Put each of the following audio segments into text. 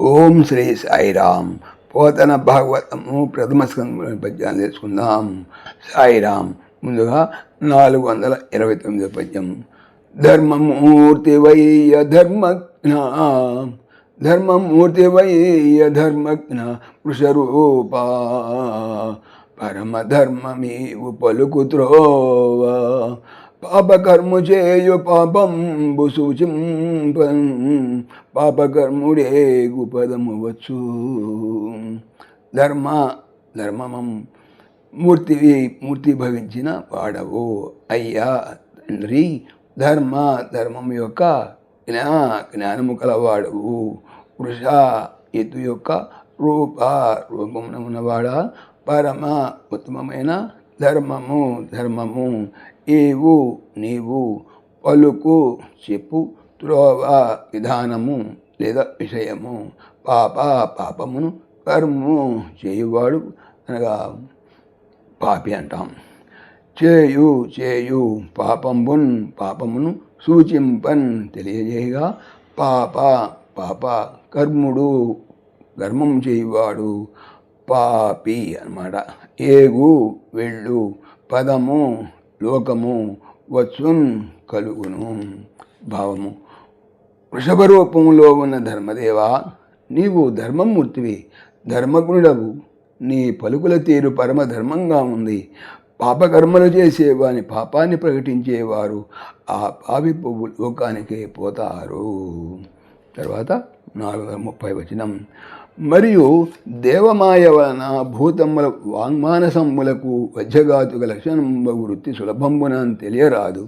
ఓం శ్రీ సాయిరామ్. పోతన భాగవతము ప్రథమ స్కంధం పద్యాలు తెలుసుకుందాం. సాయిరామ్. ముందుగా 429 పద్యం. ధర్మమూర్తి వయ్య ధర్మజ్ఞ, ధర్మమూర్తి వయ్య ధర్మజ్ఞ వృషరూప, పరమధర్మమీవు పలుకుత్రోవ, పాపకర్ము చేయు పాపంబు సూచింపన్, పాపకర్ముడేగు పదము వచ్చు. ధర్మమం మూర్తి భవించిన వాడవు అయ్యా తండ్రి. ధర్మం యొక్క జ్ఞానము కలవాడవు. వృష ఎత్తు యొక్క రూపమునవాడా. పరమ ఉత్తమమైన ధర్మము ఏవు నీవు. పలుకు చెప్పు. త్రోవ విధానము లేదా విషయము. పాపమును కర్ము చేయువాడు అనగా పాపి అంటాం. చేయు పాపమును సూచింపన్ తెలియజేయగా పాప కర్మం చేయువాడు పాపి అన్నమాట. ఏగు వెళ్ళు. పదము లోకము. వచ్చున్ కలుగును. భావము. వృషభ రూపంలో ఉన్న ధర్మదేవా, నీవు ధర్మమూర్తివి, ధర్మగుణుడవు. నీ పలుకుల తీరు పరమధర్మంగా ఉంది. పాపకర్మలు చేసేవాని పాపాన్ని ప్రకటించేవారు ఆ పాపి పువ్వు లోకానికి పోతారు. తర్వాత 430 వచనం. మరియు దేవమాయ వలన భూతమ్ముల వాంగ్మానసమ్ములకు వజ్రఘాతుక లక్షణంబు వృత్తి సులభంబునని తెలియరాదు.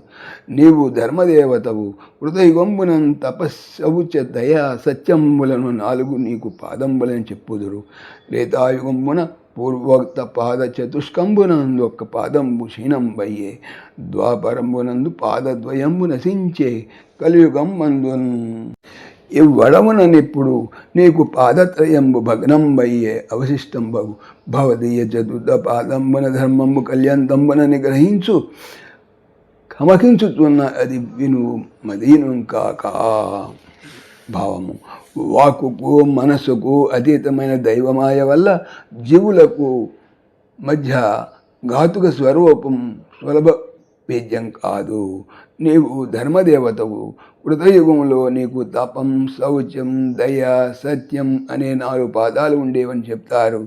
నీవు ధర్మదేవతవు. హృదయగొంబునం తపస్సవుచ దయా సత్యంబులను 4 నీకు పాదంబులని చెప్పుదురు. త్రేతాయుగంబున పూర్వోక్త పాద చతుష్కంబునందు 1 పాదంబు క్షీణంబయ్యే. ద్వాపరంబునందు పాదద్వయంబు నశించే. కలియుగంబందున్ ఇవ్వడముననిప్పుడు నీకు పాదత్రయంబు భగ్నంబయ్యే అవశిష్టంబగు. భవదీయ చతుర్థ పాదంబున ధర్మంబు కళ్యంతంబున నిగ్రహించు. కమకించుతున్న అది విను మదీనం కాక. భావము. వాక్కుకు మనస్సుకు అతీతమైన దైవమాయ వల్ల జీవులకు మధ్య ఘాతుక స్వరూపం సులభ వేద్యం కాదు. నీవు ధర్మదేవతవు. కృతయుగంలో నీకు తపం, శౌచం, దయ, సత్యం అనే 4 పాదాలు ఉండేవని చెప్తారు.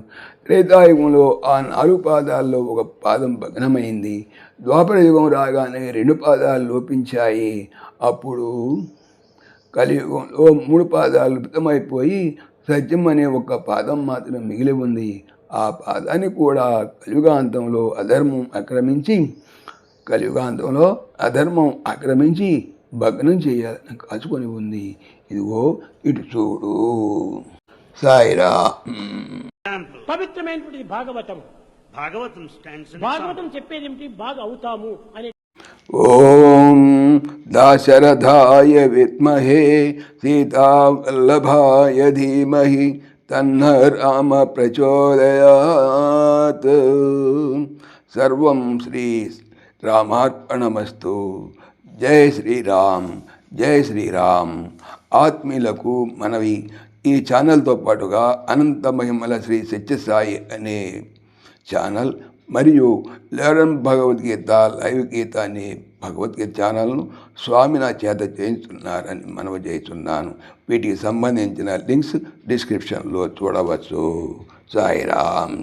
త్రేతాయుగంలో ఆ 4 పాదాల్లో 1 పాదం భగ్నమైంది. ద్వాపర యుగం రాగానే 2 పాదాలు లోపించాయి. అప్పుడు కలియుగంలో 3 పాదాలు లుప్తమైపోయి సత్యం అనే 1 పాదం మాత్రం మిగిలి ఉంది. ఆ పాదాన్ని కూడా కలియుగాంతంలో అధర్మం ఆక్రమించి భగ్నం చేయాలని కాచుకొని ఉంది. ఇదిగో ఇటు చూడు. సాయిరా. పవిత్రమైనటువంటి భాగవతం చెప్పేది ఏమిటి? బాగా అవుతాము అనే. ఓం దాశరథాయ విద్మహే సీతావల్లభాయ ధీమహి తన్న రామ ప్రచోదయాత్. సర్వం శ్రీ రామార్పణమస్తు. జై శ్రీరామ్. జై శ్రీరామ్. ఆత్మీయులకు మనవి, ఈ ఛానల్తో పాటుగా అనంత మహిమల శ్రీ సత్యసాయి అనే ఛానల్ మరియు లెర్న్ భగవద్గీత లైవ్ గీత అనే భగవద్గీత ఛానల్ను స్వామి నా చేత చేయించున్నారని మనవి చేస్తున్నాను. వీటికి సంబంధించిన లింక్స్ డిస్క్రిప్షన్లో చూడవచ్చు. సాయిరామ్.